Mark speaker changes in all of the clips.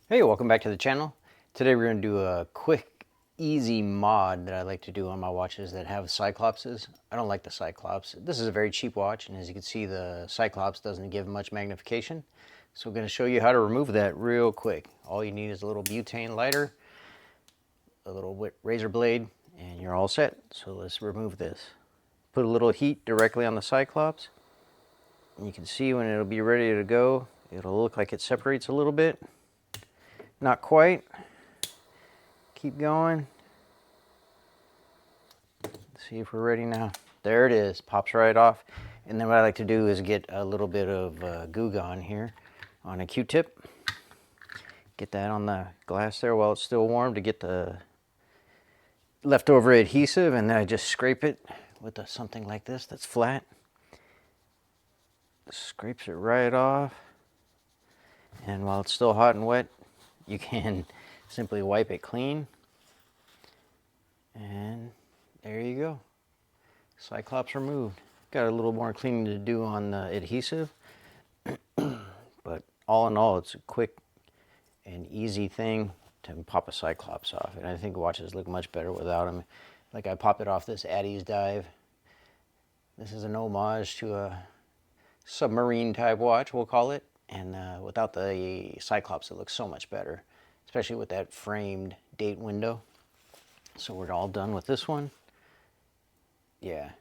Speaker 1: Hey, welcome back to the channel. Today we're going to do a quick, easy mod that I like to do on my watches that have Cyclopses. I don't like the Cyclops. This is a very cheap watch, and as you can see, the Cyclops doesn't give much magnification. So I'm going to show you how to remove that real quick. All you need is a little butane lighter, a little razor blade, and you're all set. So let's remove this. Put a little heat directly on the Cyclops. And you can see when it'll be ready to go, it'll look like it separates a little bit. Not quite. Keep going. Let's see if we're ready now. There it is. Pops right off. And then what I like to do is get a little bit of Goo Gone here on a Q-tip. Get that on the glass there while it's still warm to get the leftover adhesive, and then I just scrape it with something like this that's flat. Scrapes it right off. And while it's still hot and wet, you can simply wipe it clean. And there you go. Cyclops removed. Got a little more cleaning to do on the adhesive. But all in all, it's a quick and easy thing to pop a Cyclops off. And I think watches look much better without them. Like I popped it off this Addie's Dive. This is an homage to a submarine type watch, we'll call it. And without the Cyclops, it looks so much better, especially with that framed date window. So we're all done with this one. Yeah,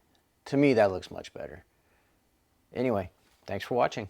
Speaker 1: to me that looks much better. Anyway, thanks for watching.